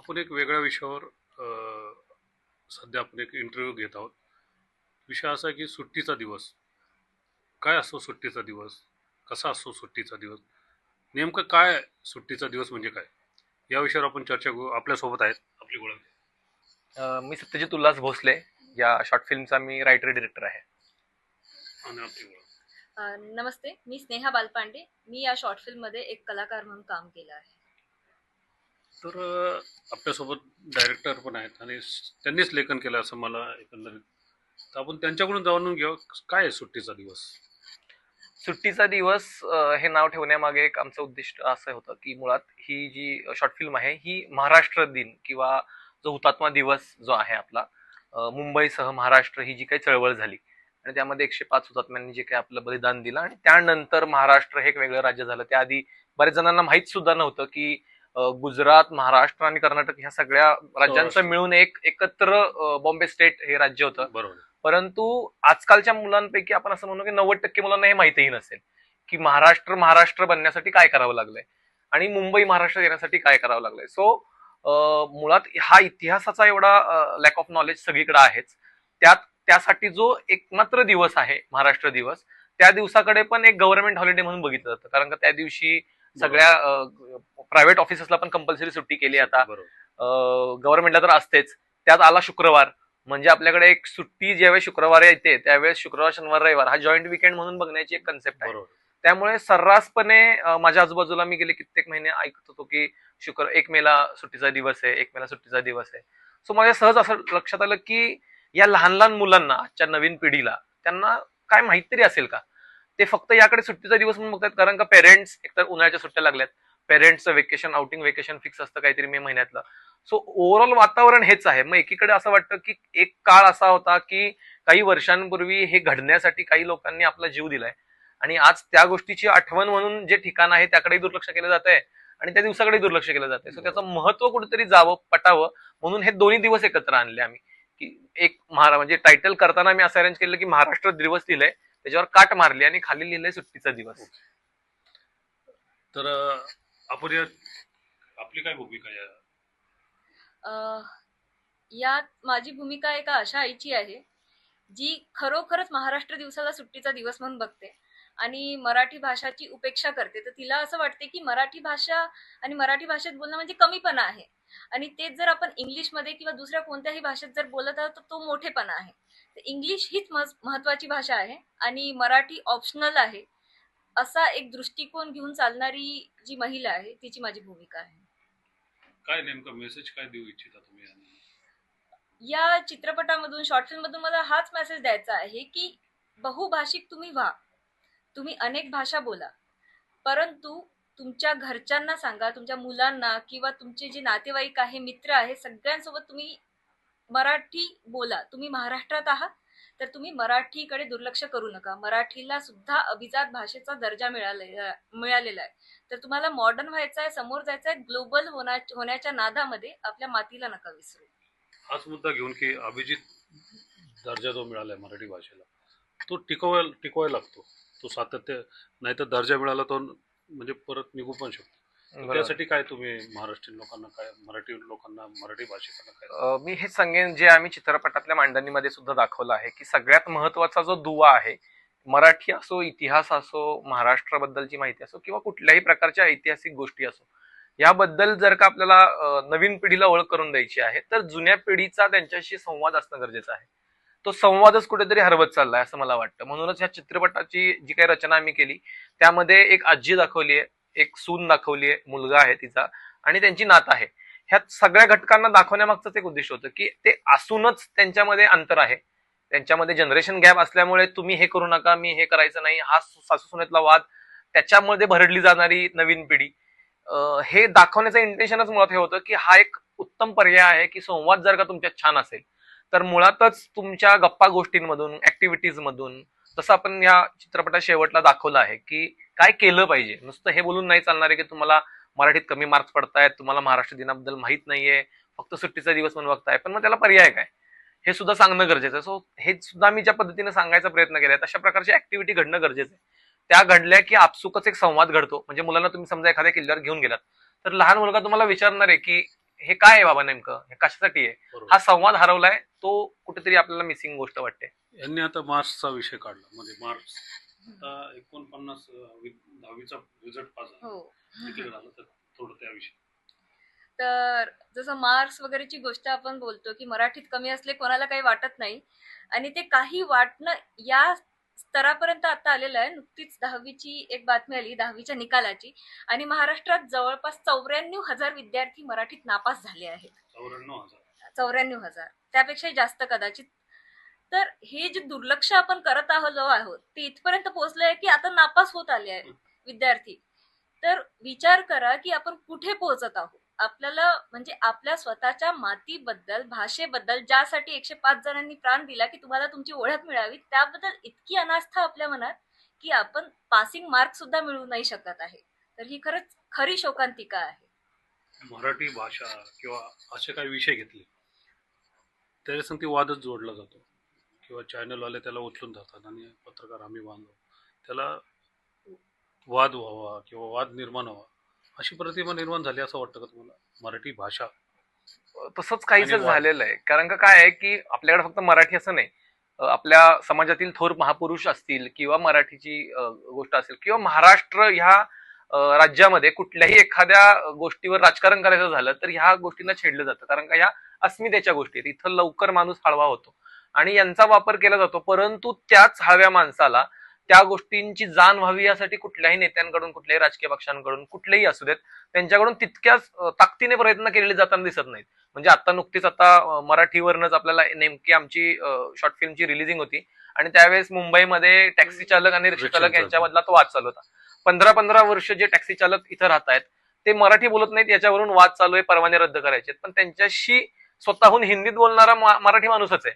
आपण एक वेगळ्या विषयावर सध्या आपण एक इंटरव्ह्यू घेत आहोत. विषय असा आहे की सुट्टीचा दिवस काय असतो. सुट्टीचा दिवस कसा असतो. सुट्टीचा दिवस नेमकं काय. सुट्टीचा दिवस म्हणजे काय या विषयावर आपण चर्चा करू. आपल्यासोबत आहेत आपली ओळख. मी सत्यजित उल्हास भोसले. या शॉर्ट फिल्मचा मी रायटर डिरेक्टर आहे. आणि आपली ओळख. नमस्ते, मी स्नेहा बालपांडे. मी या शॉर्ट फिल्ममध्ये एक कलाकार म्हणून काम केलं आहे. तर आपल्यासोबत डायरेक्टर पण आहेत आणि त्यांनीच लेखन केलं असं मला एकंदरीत. तर आपण त्यांच्याकडून जाणून घेऊ काय आहे सुट्टीचा दिवस. सुट्टीचा दिवस हे नाव ठेवण्यामागे एक आमचं उद्दिष्ट असं होतं की मुळात ही जी शॉर्ट फिल्म आहे ही महाराष्ट्र दिन किंवा जो हुतात्मा दिवस जो आहे आपला, मुंबईसह महाराष्ट्र ही जी काही चळवळ झाली आणि त्यामध्ये 105 हुतात्म्यांनी जे काही आपलं बलिदान दिलं आणि त्यानंतर महाराष्ट्र हे एक वेगळं राज्य झालं. त्याआधी बऱ्याच जणांना माहित सुद्धा नव्हतं की गुजरात, महाराष्ट्र आणि कर्नाटक ह्या सगळ्या राज्यांचं मिळून एक एकत्र बॉम्बे स्टेट हे राज्य होतं. बरोबर. परंतु आजकालच्या मुलांपैकी आपण असं म्हणू की 90% मुलांना हे माहितीही नसेल की महाराष्ट्र महाराष्ट्र बनण्यासाठी काय करावं लागलंय आणि मुंबई महाराष्ट्र येण्यासाठी काय करावं लागलंय. सो मुळात हा इतिहासाचा एवढा लॅक ऑफ नॉलेज सगळीकडे आहेच. त्यासाठी जो एकमात्र दिवस आहे महाराष्ट्र दिवस, त्या दिवसाकडे पण एक गव्हर्नमेंट हॉलिडे म्हणून बघितलं जातं. कारण का त्या दिवशी सगळ्या प्रायव्हेट ऑफिसेसला पण कंपल्सरी सुट्टी केली. आता गव्हर्नमेंटला तर असतेच. त्यात आला शुक्रवार, म्हणजे आपल्याकडे एक सुट्टी ज्यावेळेस शुक्रवार येते त्यावेळेस शुक्रवार, शनिवार, रविवार हा जॉईंट विकेंड म्हणून बघण्याची एक कन्सेप्ट आहे. त्यामुळे सर्रासपणे माझ्या आजूबाजूला मी गेले कित्येक महिने ऐकत होतो की 1 मेला सुट्टीचा दिवस आहे, 1 मेला सुट्टीचा दिवस आहे. सो माझ्या सहज असं लक्षात आलं की या लहान लहान मुलांना, आजच्या नवीन पिढीला, त्यांना काय माहित तरी असेल का. ते फक्त याकडे सुट्टीचा दिवस म्हणून बघतात. कारण का पेरेंट्स एकतर उन्हाळ्याच्या सुट्ट्या लागल्यात, पेरेंट्सचं वेकेशन, आउटिंग वेकेशन फिक्स असतं काहीतरी मे महिन्यातलं. सो ओव्हरऑल वातावरण हेच आहे. मग एकीकडे असं वाटतं की एक काळ असा होता की काही वर्षांपूर्वी हे घडण्यासाठी काही लोकांनी आपला जीव दिलाय आणि आज त्या गोष्टीची आठवण म्हणून जे ठिकाण आहे त्याकडे दुर्लक्ष केलं जात आहे आणि त्या दिवसाकडे दुर्लक्ष केलं जाते. सो त्याचं महत्व कुठेतरी जावं, पटावं म्हणून हे दोन्ही दिवस एकत्र आणले आम्ही. की एक म्हणजे टायटल करताना मी असं अरेंज केलं की महाराष्ट्र दिवस लिहिलंय, त्याच्यावर काट मारली आणि खाली लिहिलंय सुट्टीचा दिवस. तर आपण आपली काय भूमिका आहे यात माझी भूमिका एका अशा आईची आहे जी खरोखरच महाराष्ट्र दिवसाला सुट्टीचा दिवस म्हणून बघते आणि मराठी भाषाची उपेक्षा करते. तर तिला असं वाटते की मराठी भाषा आणि मराठी भाषेत बोलणं म्हणजे कमीपणा आहे आणि तेच जर आपण इंग्लिशमध्ये किंवा दुसऱ्या कोणत्याही भाषेत जर बोलत आहोत तर तो मोठेपणा आहे. तर इंग्लिश हीच महत्वाची भाषा आहे आणि मराठी ऑप्शनल आहे, असा एक दृष्टिकोन घेऊन चालणारी जी महिला आहे तिची माझी भूमिका आहे. काय नेमका मेसेज काय देऊ इच्छिता तुम्ही. या चित्रपटामधून, शॉर्ट फिल्म मधून मला हाच मेसेज द्यायचा आहे की बहुभाषिक तुम्ही व्हा, तुम्ही अनेक भाषा बोला, परंतु तुमच्या घरच्यांना सांगा, तुमच्या मुलांना किंवा तुमचे जे नातेवाईक आहे, मित्र आहे, सगळ्यांसोबत तुम्ही मराठी बोला. तुम्ही महाराष्ट्रात आहात तर तुम्ही मराठीकडे दुर्लक्ष करू नका. मराठीला सुद्धा अभिजात भाषेचा दर्जा मिळालेला आहे. तर तुम्हाला मॉडर्न व्हायचं आहे, समोर जायचं आहे, ग्लोबल होण्याच्या नादामध्ये आपल्या मातीला नका विसरू. हाच मुद्दा घेऊन की अभिजित दर्जा जो मिळालाय मराठी भाषेला तो टिकवायला लागतो. तो सातत्य, नाही तर दर्जा मिळाला तो म्हणजे परत निघू पण शकतो. त्यासाठी काय तुम्ही महाराष्ट्रीयन लोकांना, काय मराठी लोकांना, मराठी भाषिकांना काय. मी हे सांगेन जे आम्ही चित्रपटातल्या मांडणीमध्ये सुद्धा दाखवलं आहे की सगळ्यात महत्वाचा जो दुवा आहे, मराठी असो, इतिहास असो, महाराष्ट्राबद्दलची माहिती असो किंवा कुठल्याही प्रकारच्या ऐतिहासिक गोष्टी असो, याबद्दल जर का आपल्याला नवीन पिढीला ओळख करून द्यायची आहे तर जुन्या पिढीचा त्यांच्याशी संवाद असणं गरजेचं आहे. तो संवादच कुठेतरी हरवत चाललाय असं मला वाटतं. म्हणूनच ह्या चित्रपटाची जी काही रचना आम्ही केली त्यामध्ये एक आजी दाखवली आहे, एक सून दाखवली आहे, मुलगा आहे तिचा आणि त्यांची नात आहे. ह्या सगळ्या घटकांना दाखवण्यामागचंच एक उद्दिष्ट होतं की ते असूनच त्यांच्यामध्ये अंतर आहे, त्यांच्यामध्ये जनरेशन गॅप असल्यामुळे तुम्ही हे करू नका, मी हे करायचं नाही, हा सासू सुनेतला वाद, त्याच्यामध्ये भरडली जाणारी नवीन पिढी, हे दाखवण्याचं इंटेन्शनच मुळात हे होतं की हा एक उत्तम पर्याय आहे की संवाद जर का तुमच्यात छान असेल तर मुळातच तुमच्या गप्पा गोष्टींमधून, ऍक्टिव्हिटीज मधून, जसं आपण या चित्रपटात शेवटला दाखवलं आहे की काय केलं पाहिजे. नुसतं हे बोलून नाही चालणार आहे की तुम्हाला मराठीत कमी मार्क्स पडतायत, तुम्हाला महाराष्ट्र दिनाबद्दल माहित नाहीये, फक्त सुट्टीचा दिवस म्हणून बघताय, पण मग त्याला पर्याय काय हे सुद्धा सांगणं गरजेचं आहे. सो हे सुद्धा मी ज्या पद्धतीने सांगायचा प्रयत्न केलाय तशा प्रकारची ऍक्टिव्हिटी घडणं गरजेचं आहे. त्या घडल्या की आपसुकच एक संवाद घडतो. म्हणजे मुलांना तुम्ही समजा एखाद्या किल्ल्यावर घेऊन गेलात तर लहान मुलगा तुम्हाला विचारणार आहे की हे काय आहे बाबा नेमकं, हे कशासाठी आहे, बरोबर. हा संवाद हरवलाय. तो कुठेतरी आपल्याला मिसिंग गोष्ट वाटते. यांनी आता मार्क्सचा विषय काढला, म्हणजे मार्क्स आता 49 10वीचा रिझल्ट पास झाला, हो. declare झाला, तर थोडं त्याविषयी. तर जसं मार्क्स वगैरेची गोष्ट आपण बोलतो की मराठीत कमी असले कोणाला काही वाटत नाही, आणि ते काही वाटणं या स्तरापर्यंत आता आलेलं आहे. नुकतीच 10वीची एक बातमी आली, 10वीच्या निकालाची, आणि महाराष्ट्रात जवळपास 94,000 विद्यार्थी मराठीत नापास झाले आहेत. 94,000. 94,000, त्यापेक्षाही जास्त कदाचित. तर हे जे दुर्लक्ष आपण करत आहोत ते इथपर्यंत पोहोचलंय की आता नापास होत आले आहे विद्यार्थी. तर विचार करा की आपण कुठे पोहोचत आहोत. आपल्याला म्हणजे आपल्या स्वतःच्या मातीबद्दल, भाषेबद्दल, ज्यासाठी 105 जणांनी प्राण दिला की तुम्हाला तुमची ओळख मिळावी, त्याबद्दल इतकी अनास्था आपल्या मनात की आपण पासिंग मार्क सुद्धा मिळवू नाही शकत आहे. तर ही खरंच खरी शोकांतिका आहे. मराठी भाषा किंवा असे काही विषय घेतले त्याच्यासंग ती वादच जोडला जातो, किंवा चॅनलवाले त्याला उचलून धरतात आणि पत्रकार आम्ही बांधलो त्याला वाद व्हावा किंवा वाद निर्माण व्हावा, अशी प्रतिमा निर्माण झाली असं वाटतं का तुम्हाला? मराठी भाषा तसंच काहीच आणि वाद. झालेलं आहे. कारण का काय आहे की आपल्याकडे फक्त मराठी असं नाही, आपल्या समाजातील थोर महापुरुष असतील किंवा मराठीची गोष्ट असेल किंवा महाराष्ट्र ह्या राज्यामध्ये कुठल्याही एखाद्या गोष्टीवर राजकारण करायचं झालं तर ह्या गोष्टींना छेडलं जातं. कारण का ह्या अस्मितेच्या गोष्टी आहेत. इथं लवकर माणूस हळवा होतो आणि यांचा वापर केला जातो. परंतु त्याच हळव्या माणसाला त्या गोष्टींची जाण व्हावी यासाठी कुठल्याही नेत्यांकडून, कुठल्याही राजकीय पक्षांकडून, कुठलेही असू देत, त्यांच्याकडून तितक्याच ताकदीने प्रयत्न केलेले जाताना दिसत नाहीत. म्हणजे आता नुकतीच मराठीवरनच आपल्याला नेमकी आमची शॉर्ट फिल्मची रिलिजिंग होती आणि त्यावेळेस मुंबईमध्ये टॅक्सी चालक आणि रिक्षा चालक यांच्यामधला तो वाद चालू होता. 15-15 वर्ष जे टॅक्सी चालक इथं राहत आहेत ते मराठी बोलत नाहीत, याच्यावरून वाद चालू आहे, परवाने रद्द करायचे. पण त्यांच्याशी स्वतःहून हिंदीत बोलणारा मराठी माणूसच आहे.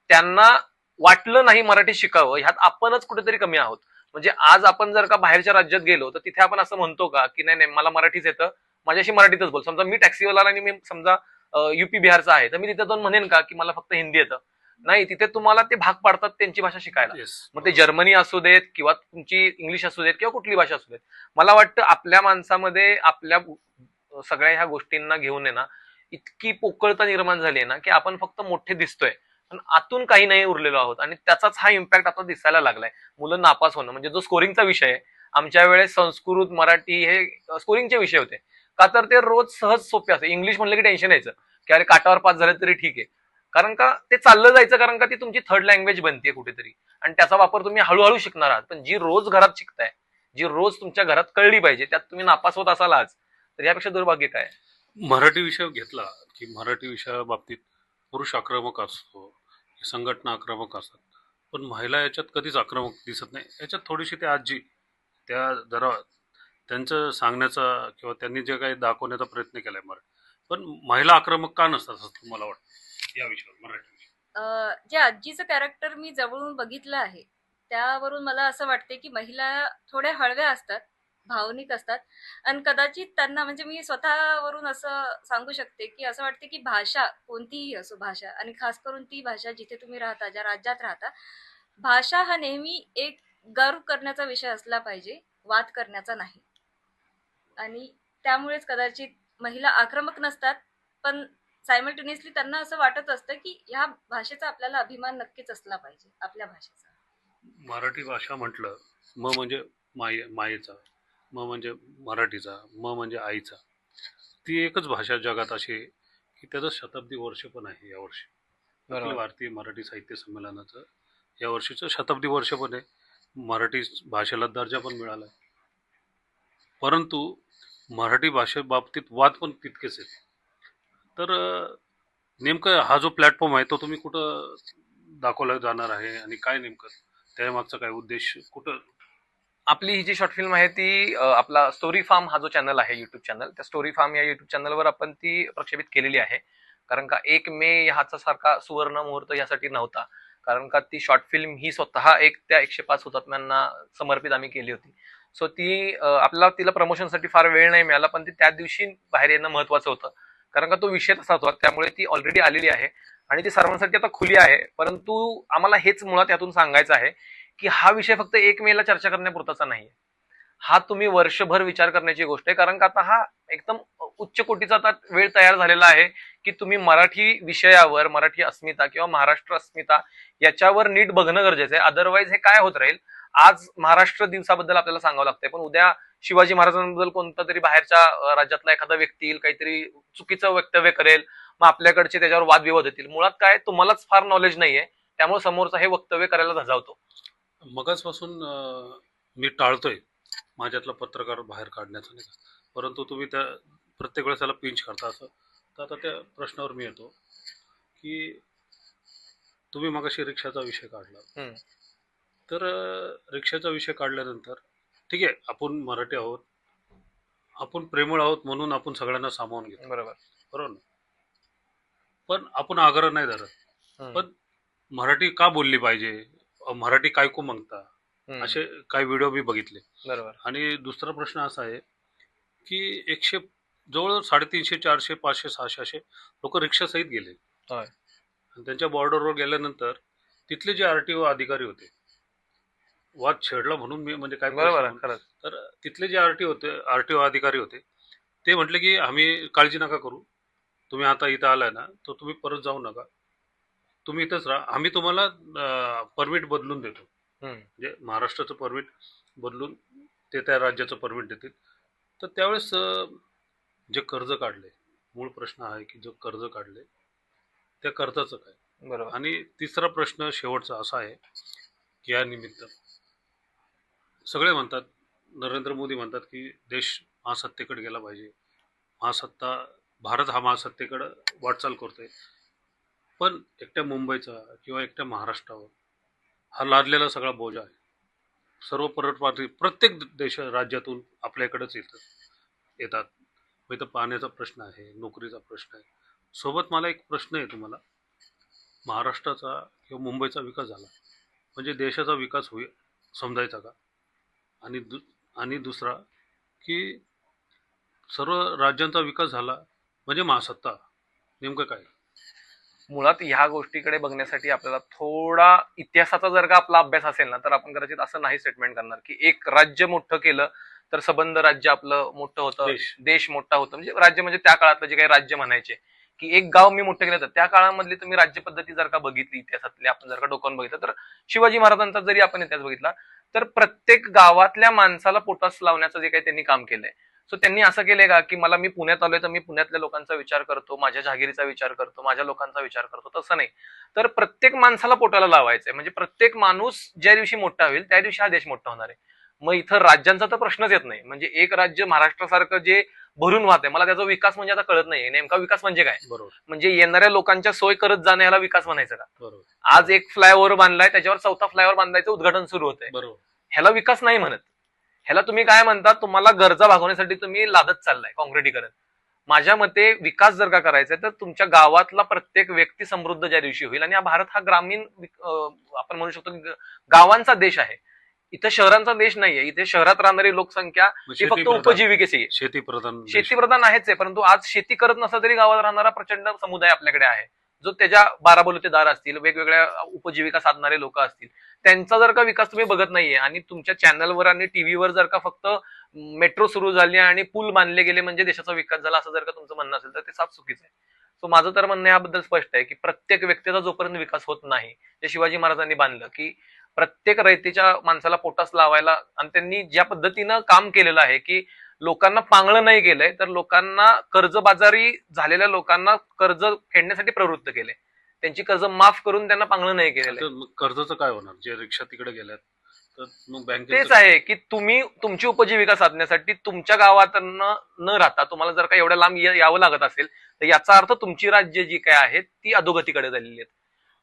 त्यांना वाटलं नाही मराठी शिकावं, ह्यात आपणच कुठेतरी कमी आहोत. म्हणजे आज आपण जर का बाहेरच्या राज्यात गेलो तर तिथे आपण असं म्हणतो का की नाही नाही मला मराठीच येतं, माझ्याशी मराठीतच बोल. समजा मी टॅक्सीवाला आणि मी समजा युपी बिहारचा आहे तर मी तिथे जाऊन म्हणेन का की मला फक्त हिंदी येतं? नाही, तिथे तुम्हाला ते भाग पाडतात त्यांची भाषा शिकायला. मग ते जर्मनी असू देत किंवा तुमची इंग्लिश असू देत किंवा कुठली भाषा असू देत. मला वाटतं आपल्या माणसामध्ये आपल्या सगळ्या ह्या गोष्टींना घेऊन आहे ना इतकी पोकळता निर्माण झाली आहे ना की आपण फक्त मोठे दिसतोय पण आतून काही नाही उरलेलो आहोत. आणि त्याचाच हा इम्पॅक्ट आता दिसायला लागलाय. मुलं नापास होणं म्हणजे जो स्कोरिंगचा विषय आहे, आमच्या वेळेस संस्कृत मराठी हे स्कोरिंगचे विषय होते का तर ते रोज सहज सोपे असते. इंग्लिश म्हणलं की टेन्शन यायचं की अरे काटावर पास झाले तरी ठीक आहे, कारण का ते चाललं जायचं, कारण का ती तुमची थर्ड लँग्वेज बनते कुठेतरी आणि त्याचा वापर तुम्ही हळूहळू शिकणार आहात. पण जी रोज घरात शिकताय, जी रोज तुमच्या घरात कळली पाहिजे, त्यात तुम्ही नापास होत असाल आज, तर यापेक्षा दुर्भाग्य काय? मराठी विषय घेतला की मराठी विषया बाबतीत पुरुष आक्रमक असतो, संघटना आक्रमक असतात, पण महिला याच्यात कधीच आक्रमक दिसत नाही. याच्यात थोडीशी त्या आजी त्या जरा त्यांचं सांगण्याचा किंवा त्यांनी जे काही दाखवण्याचा प्रयत्न केलाय मराठी, पण महिला आक्रमक का नसतात असं तुम्हाला वाटतं या विषयावर? मराठी जे आजीचं कॅरेक्टर मी जवळून बघितलं आहे त्यावरून मला असं वाटते की महिला थोड्या हळव्या असतात, भावनिक असतात, आणि कदाचित त्यांना म्हणजे मी स्वतःवरून असं सांगू शकते की असं वाटते की भाषा कोणतीही असो भाषा, आणि खास करून ती भाषा जिथे तुम्ही राहता, ज्या राज्यात राहता, भाषा हा नेहमी एक गर्व करण्याचा विषय असला पाहिजे, वाद करण्याचा नाही. आणि त्यामुळेच कदाचित महिला आक्रमक नसतात, पण सायमल्टेनियसली त्यांना असं वाटत असतं की ह्या भाषेचा आपल्याला अभिमान नक्कीच असला पाहिजे, आपल्या भाषेचा. मराठी भाषा म्हटलं म म्हणजे मायेचा, म म्हणजे मराठीचा, म म्हणजे आईचा, ती एकच भाषा जगात अशी आहे की त्याचं शताब्दी वर्ष पण आहे यावर्षी. अखिल भारतीय मराठी साहित्य संमेलनाचं या वर्षीचं शताब्दी वर्ष पण आहे. मराठी भाषेला दर्जा पण मिळाला, परंतु मराठी भाषेबाबतीत वाद पण तितकेच आहेत. तर नेमकं हा जो प्लॅटफॉर्म आहे तो तुम्ही कुठं दाखवला जाणार आहे आणि काय नेमकं त्यामागचा काय उद्देश, कुठं? आपली ही जी शॉर्ट फिल्म आहे ती आपला स्टोरी फार्म हा जो चॅनल आहे युट्यूब चॅनल, त्या स्टोरी फार्म या युट्यूब चॅनलवर आपण ती प्रक्षेपित केलेली आहे. कारण का 1 मे ह्याचा सारखा सुवर्ण मुहूर्त यासाठी नव्हता, कारण का ती शॉर्ट फिल्म ही स्वतः एक त्या 105 हुतात्म्यांना समर्पित आम्ही केली होती. सो ती आपल्याला तिला प्रमोशनसाठी फार वेळ नाही मिळाला, पण ती त्या दिवशी बाहेर येणं महत्वाचं होतं, कारण का तो विषय तसा होता. त्यामुळे ती ऑलरेडी आलेली आहे आणि ती सर्वांसाठी आता खुली आहे. परंतु आम्हाला हेच मुळात यातून सांगायचं आहे की हा विषय फक्त 1 मेला चर्चा करण्यापुरताचा नाहीये. हा तुम्ही वर्षभर विचार करण्याची गोष्ट आहे, कारण का आता हा एकदम उच्च कोटीचा आता वेळ तयार झालेला आहे की तुम्ही मराठी विषयावर, मराठी अस्मिता किंवा महाराष्ट्र अस्मिता याच्यावर नीट बघणं गरजेचं आहे. अदरवाईज हे काय होत राहील, आज महाराष्ट्र दिवसाबद्दल आपल्याला सांगावं लागतंय, पण उद्या शिवाजी महाराजांबद्दल कोणता तरी बाहेरच्या राज्यातला एखादा व्यक्ती येईल, काहीतरी चुकीचं वक्तव्य करेल, मग आपल्याकडचे त्याच्यावर वादविवाद होतील. मुळात काय, तुम्हालाच फार नॉलेज नाहीये, त्यामुळे समोरचा हे वक्तव्य करायला धजावतो. मगाचपासून मी टाळतोय माझ्यातला पत्रकार बाहेर काढण्याचा, नाही का, परंतु तुम्ही त्या प्रत्येक वेळेस त्याला पिंच करता असं. तर आता त्या प्रश्नावर मी येतो की तुम्ही मगाशी रिक्षाचा विषय काढला. तर रिक्षाचा विषय काढल्यानंतर ठीक आहे, आपण मराठी आहोत, आपण प्रेमळ आहोत म्हणून आपण सगळ्यांना सामावून घेतो, बरोबर. बरोबर ना. पण आपण आग्रह नाही धरत. पण मराठी का बोलली पाहिजे, मराठी काय को मागता, असे काही व्हिडिओ मी बघितले. बरोबर. आणि दुसरा प्रश्न असा आहे की जवळ 350, 400, 500, 600 असे लोक रिक्षासहित गेले. होय. आणि त्यांच्या बॉर्डरवर गेल्यानंतर तिथले जे आरटीओ अधिकारी होते, वाद छेडला म्हणून मी म्हणजे काय बरोबर प्रश्न आहे, खरंच. तर तिथले जे आरटीओ अधिकारी होते ते म्हटले की आम्ही काळजी नका करू, तुम्ही आता इथं आलाय ना, तर तुम्ही परत जाऊ नका, तुम्ही इथंच राहा, आम्ही तुम्हाला परमिट बदलून देतो. म्हणजे महाराष्ट्राचं परमिट बदलून ते त्या राज्याचं परमिट देतील. तर त्यावेळेस जे कर्ज काढले, मूळ प्रश्न आहे की जो कर्ज काढले त्या कर्जाचं काय. बरोबर. आणि तिसरा प्रश्न शेवटचा असा आहे की या निमित्त सगळे म्हणतात, नरेंद्र मोदी म्हणतात की देश महासत्तेकडे गेला पाहिजे, भारत हा महासत्तेकडे वाटचाल करतोय. पण एकट्या मुंबईचा किंवा एकट्या महाराष्ट्रावर हा लादलेला सगळा बोजा आहे. सर्व परप्रांतीय प्रत्येक राज्यातून आपल्याकडेच येतात. मग इथं पाण्याचा प्रश्न आहे, नोकरीचा प्रश्न आहे. सोबत मला एक प्रश्न आहे तुम्हाला, महाराष्ट्राचा किंवा मुंबईचा विकास झाला म्हणजे देशाचा विकास होईल समजायचा का. आणि दुसरा की सर्व राज्यांचा विकास झाला म्हणजे महासत्ता, नेमकं काय. मुळात ह्या गोष्टीकडे बघण्यासाठी आपल्याला थोडा इतिहासाचा जर का आपला अभ्यास असेल ना, तर आपण कदाचित असं नाही स्टेटमेंट करणार की एक राज्य मोठं केलं तर सबंध राज्य आपलं मोठं होतं, देश मोठा होतं. म्हणजे राज्य म्हणजे त्या काळातलं जे काही राज्य म्हणायचे, की एक गाव मी मोठं केलं तर त्या काळामधली तुम्ही राज्य पद्धती जर का बघितली इतिहासातली, आपण जर का डोकावून बघितलं, तर शिवाजी महाराजांचा जरी आपण इतिहास बघितला तर प्रत्येक गावातल्या माणसाला पोटास लावण्याचं जे काही त्यांनी काम केलंय. सो त्यांनी असं केलंय का की मला, मी पुण्यात आलोय तर मी पुण्यातल्या लोकांचा विचार करतो, माझ्या जहागिरीचा विचार करतो, माझ्या लोकांचा विचार करतो, तसं नाही. तर प्रत्येक माणसाला पोटाला लावायचंय, म्हणजे प्रत्येक माणूस ज्या दिवशी मोठा होईल त्या दिवशी हा देश मोठा होणार आहे. मग इथं राज्यांचा तर प्रश्नच येत नाही. म्हणजे एक राज्य महाराष्ट्रासारखं जे भरून वाहत आहे, मला त्याचा विकास म्हणजे आता कळत नाही नेमका विकास म्हणजे काय. बरोबर. म्हणजे येणाऱ्या लोकांच्या सोय करत जाणे ह्याला विकास म्हणायचं का. बरोबर. आज एक फ्लायओव्हर बांधलाय, त्याच्यावर 4था फ्लायओव्हर बांधायचं उद्घाटन सुरू होतंय, बरोबर. ह्याला विकास नाही म्हणत. ह्याला तुम्ही काय म्हणता, तुम्हाला गरजा भागवण्यासाठी तुम्ही लादत चाललाय काँक्रिटीकरण. माझ्या मते विकास जर का करायचा आहे तर तुमच्या गावातला प्रत्येक व्यक्ती समृद्ध ज्या दिवशी होईल, आणि हा भारत हा ग्रामीण आपण म्हणू शकतो गावांचा देश आहे, इथे शहरांचा देश नाहीये. इथे शहरात राहणारी लोकसंख्या ही फक्त उपजीविकेची आहे, शेतीप्रधान आहेच आहे, परंतु आज शेती करत नसला तरी गावात राहणारा प्रचंड समुदाय आपल्याकडे आहे, जो त्याच्या 12 बलुतेदार असतील, वेगवेगळ्या उपजीविका साधणारे लोक असतील, त्यांचा जर का विकास तुम्ही बघत नाहीये. आणि तुमच्या चॅनलवर आणि टीव्हीवर जर का फक्त मेट्रो सुरू झाली आणि पूल बांधले गेले म्हणजे देशाचा विकास झाला असं जर का तुमचं म्हणणं असेल तर ते साफ चुकीचं आहे. सो माझं तर म्हणणं याबद्दल स्पष्ट आहे की प्रत्येक व्यक्तीचा जोपर्यंत विकास होत नाही, जे शिवाजी महाराजांनी बांधलं की प्रत्येक रयतेच्या माणसाला पोटास लावायला, आणि त्यांनी ज्या पद्धतीनं काम केलेलं आहे की लोकांना पांगळं नाही केलंय, तर लोकांना कर्जबाजारी झालेल्या लोकांना कर्ज फेडण्यासाठी प्रवृत्त केले, त्यांची कर्ज माफ करून त्यांना पांगळं नाही केलेलं. कर्जाचं काय होणार, जे रिक्षा तिकडे गेल्यात तर मग बँक तेच आहे की तुम्ही तुमची उपजीविका साधण्यासाठी तुमच्या गावात न राहता तुम्हाला जर का एवढ्या लांब यावं लागत असेल, तर याचा अर्थ तुमची राज्य जी काय आहेत ती अधोगतीकडे झालेली आहेत.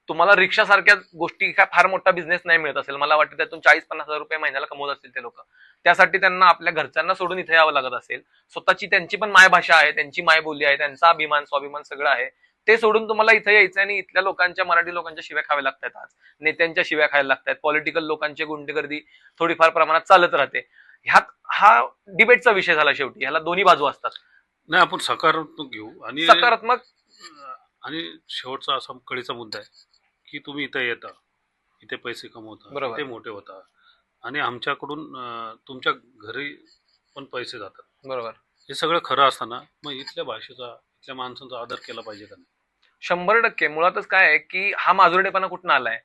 तुम्हाला रिक्षा सारख्या गोष्टी काय फार मोठा बिझनेस नाही मिळत असेल, मला वाटतं त्यातून 40-50 हजार रुपये महिन्याला कमवत असतील ते लोक, त्यासाठी त्यांना आपल्या घरच्यांना सोडून इथे यावं लागत असेल. स्वतःची त्यांची पण मायभाषा आहे, त्यांची मायबोली आहे, त्यांचा अभिमान स्वाभिमान सगळं आहे, ते सोडून तुम्हाला इथे यायचं आणि इथल्या लोकांच्या, मराठी लोकांच्या शिव्या खाव्या लागतात, आज नेत्यांच्या शिव्या खायला लागतात, पॉलिटिकल लोकांची गुंडगर्दी थोडीफार प्रमाणात चालत राहते. ह्यात हा डिबेटचा विषय झाला शेवटी, ह्याला दोन्ही बाजू असतात. नाही, आपण सकारात्मक घेऊ. आणि सकारात्मक आणि शेवटचा असा कळीचा मुद्दा आहे की तुम्ही इथे येता, इथे पैसे कमवता, इथे मोठे होता, आणि आमच्याकडून तुमच्या घरी पण पैसे जातात. बरोबर. हे सगळं खरं असताना मग इथल्या भाषेचा, इथल्या माणसांचा आदर केला पाहिजे का नाही? 100% मुळातच काय आहे की हा माजुरडेपणा कुठून आलाय,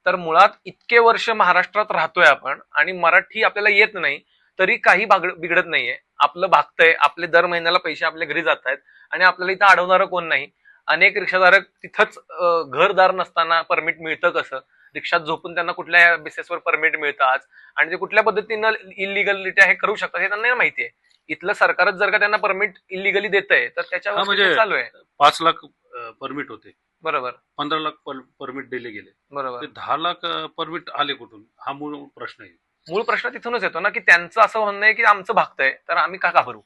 तर मुळात इतके वर्ष महाराष्ट्रात राहतोय आपण आणि मराठी आपल्याला येत नाही तरी काही बिघडत नाहीये. आपलं भागतंय, आपले दर महिन्याला पैसे आपल्या घरी जात आहेत आणि आपल्याला इथं अडवणारं कोण नाही. अनेक रिक्षाधारक तिथंच घरदार नसताना परमिट मिळतं कसं, रिक्षात झोपून त्यांना कुठल्या बेसिसवर परमिट मिळतं आज, आणि ते कुठल्या पद्धतीनं इलिगलिटी हे करू शकतात हे त्यांना माहिती आहे. इथलं सरकारच जर का त्यांना परमिट इलिगली देतंय तर हा त्याच्यावर म्हणजे चालू आहे. 5 लाख परमिट होते, बरोबर 15 लाख परमिट दिले गेले, बरोबर. ते 10 लाख परमिट आले कुठून? हा मूळ प्रश्न आहे. मूळ प्रश्न तिथूनच येतो ना, की त्यांचं असं म्हणणं आहे की आमचं भागतंय तर आम्ही का भरू.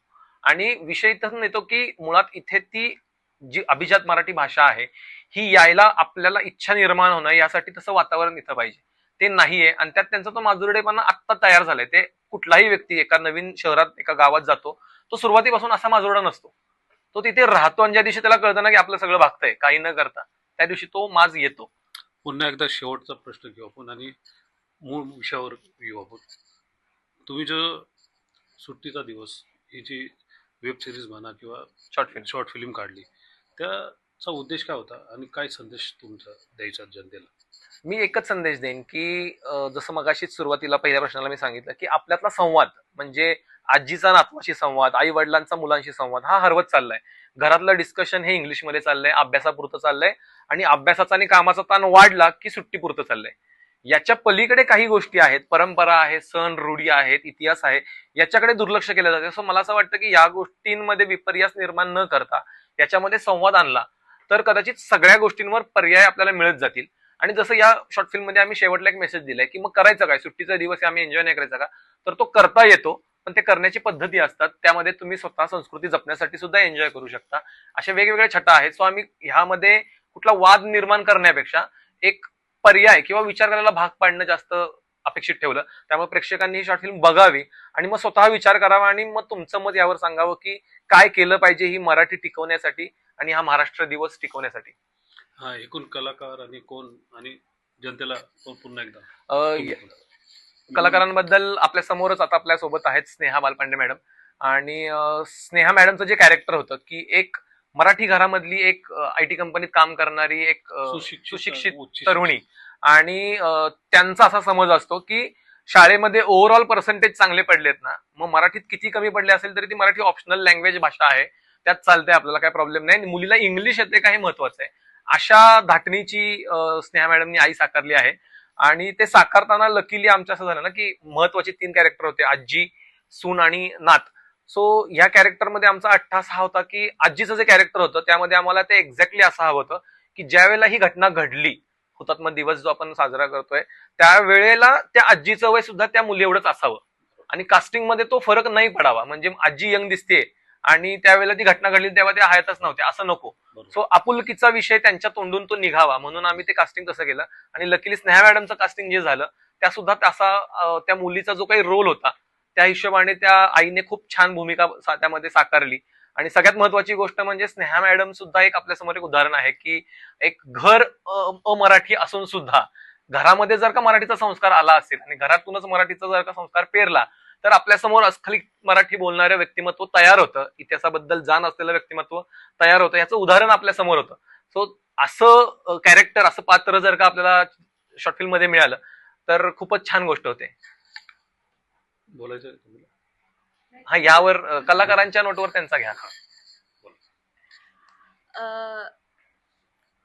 आणि विषय इथून येतो की मुळात इथे ती जी अभिजात मराठी भाषा आहे ही यायला आपल्याला इच्छा निर्माण होणं यासाठी तसं वातावरण इथं पाहिजे, ते नाहीये. आणि त्यात त्यांचा तो माजुरडेपणा आत्ता तयार झालाय. ते कुठलाही व्यक्ती एका नवीन शहरात एका गावात जातो, तो सुरुवातीपासून असा माजुरडा नसतो. तो तिथे राहतो आणि ज्या दिवशी त्याला कळतं ना की आपलं सगळं भागतंय काही न करता, त्या दिवशी तो माज येतो. पुन्हा एकदा शेवटचा प्रश्न घेऊ आपण आणि मूळ विषयावर येऊ आपण. तुम्ही जो सुट्टीचा दिवस ही जी वेब सिरीज म्हणा किंवा शॉर्ट फिल्म. शॉर्ट फिल्म काढली, त्याचा उद्देश काय होता आणि काय संदेश तुमचा द्यायचा जनतेला? मी एकच संदेश देईन की जसं मगाशीच सुरुवातीला पहिल्या प्रश्नाला मी सांगितलं की आपल्यातला संवाद म्हणजे आजीचा नातवाशी संवाद, आई वडिलांचा मुलांशी संवाद हा हरवत चाललाय. घरातलं डिस्कशन हे इंग्लिशमध्ये चाललंय, अभ्यासापुरतं चाललंय, आणि अभ्यासाचा आणि कामाचा ताण वाढला की सुट्टीपुरतं चाललंय. याच्या पलीकडे काही गोष्टी आहेत, परंपरा आहे, सण रूढी आहेत, इतिहास आहे, याच्याकडे दुर्लक्ष केलं जाते. सो मला असं वाटतं की या गोष्टींमध्ये विपर्यास निर्माण न करता याच्यामध्ये संवाद आणला तर कदाचित सगळ्या गोष्टींवर पर्याय आपल्याला मिळत जातील. आणि जसं या शॉर्ट फिल्म मध्ये आम्ही शेवटला एक मेसेज दिलाय की मग करायचं काय, सुट्टीचा दिवस आम्ही एन्जॉय नाही करायचा का, तर तो करता येतो, पण ते करण्याची पद्धती असतात. त्यामध्ये तुम्ही स्वतः संस्कृती जपण्यासाठी सुद्धा एन्जॉय करू शकता. अशा वेगवेगळ्या छटा आहेत. सो आम्ही ह्यामध्ये कुठला वाद निर्माण करण्यापेक्षा एक पर्याय किंवा विचार करायला भाग पाडणं जास्त अपेक्षित ठेवलं. त्यामुळे प्रेक्षकांनी ही शॉर्ट फिल्म बघावी आणि मग स्वतः विचार करावा आणि मग तुमचं मत यावर सांगावं की काय केलं पाहिजे ही मराठी टिकवण्यासाठी आणि हा महाराष्ट्र दिवस टिकवण्यासाठी. हा, एकूण कलाकार आणि कोण आणि जनतेला पुन्हा एकदा कलाकारांबद्दल आपल्या समोरच आता आपल्या सोबत आहेत स्नेहा बालपांडे मॅडम. आणि स्नेहा मॅडमचं जे कॅरेक्टर होतं की एक मराठी घरामधली एक IT कंपनीत काम करणारी एक सुशिक्षित तरुणी, आणि त्यांचा असा समज असतो की शाळेमध्ये ओव्हरऑल पर्सेंटेज चांगले पडलेत ना, मग मराठीत किती कमी पडले असेल तरी ती मराठी ऑप्शनल लँग्वेज भाषा आहे, त्यात चालते, आपल्याला काय प्रॉब्लेम नाही, मुलीला इंग्लिश येते का हे महत्वाचं आहे. अशा धाटणीची स्नेहा मॅडमनी आई साकारली आहे. आणि ते साकारताना लकीली आमच्या असं झालं ना की महत्वाचे 3 कॅरेक्टर होते, आजी, सून आणि नात. सो ह्या कॅरेक्टरमध्ये आमचा अट्टास हा होता की आजीचं जे कॅरेक्टर होतं त्यामध्ये आम्हाला ते एक्झॅक्टली असं हवं होतं की ज्या वेळेला ही घटना घडली, हुतात्मा दिवस जो आपण साजरा करतोय, त्यावेळेला त्या आजीचं वय सुद्धा त्या मुली एवढंच असावं आणि कास्टिंग मध्ये तो फरक नाही पडावा. म्हणजे आजी यंग दिसते आणि त्यावेळेला ती घटना घडली तेव्हा ते हयातच नव्हते असं नको. सो आपुलकीचा विषय त्यांच्या तोंडून तो निघावा म्हणून आम्ही ते कास्टिंग तसं केलं. आणि लकीली स्नेहा मॅडमचं कास्टिंग जे झालं त्या सुद्धा तसा त्या मुलीचा जो काही रोल होता त्या हिशोबाने त्या आईने खूप छान भूमिका त्यामध्ये साकारली. आणि सगळ्यात महत्वाची गोष्ट म्हणजे स्नेहा मॅडम सुद्धा एक आपल्यासमोर एक उदाहरण आहे की एक घर अमराठी असून सुद्धा घरामध्ये जर का मराठीचा संस्कार आला असेल आणि घरातूनच मराठीचा जर का संस्कार पेरला तर आपल्यासमोर अस्खलित मराठी बोलणारं व्यक्तिमत्व तयार होतं, इतिहासाबद्दल जाण असलेलं व्यक्तिमत्व तयार होतं, याचं उदाहरण आपल्या समोर होतं. सो असं कॅरेक्टर, असं पात्र जर का आपल्याला शॉर्ट फिल्म मध्ये मिळालं तर खूपच छान गोष्ट होते. बोलायचं आहे तुम्हाला? हा, यावर कलाकारांच्या नोटवर त्यांचा घ्या.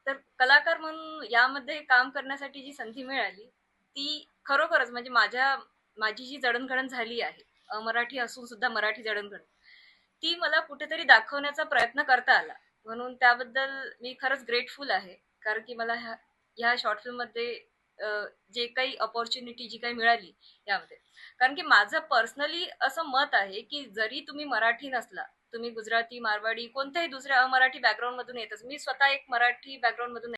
तर कलाकार म्हणून यामध्ये काम करण्यासाठी जी संधी मिळाली ती खरोखरच म्हणजे माझी जी जडणघडण झाली आहे, अमराठी असून सुद्धा मराठी जडणघडण, ती मला कुठेतरी दाखवण्याचा प्रयत्न करता आला. म्हणून त्याबद्दल मी खरंच ग्रेटफुल आहे. कारण की मला ह्या शॉर्ट फिल्ममध्ये जे काही अपॉर्च्युनिटी जी काही मिळाली यामध्ये, कारण की माझं पर्सनली असं मत आहे की जरी तुम्ही मराठी नसला, तुम्ही गुजराती, मारवाडी, कोणत्याही दुसऱ्या अमराठी बॅकग्राऊंड मधून येतच, मी स्वतः एक मराठी बॅकग्राऊंड मधून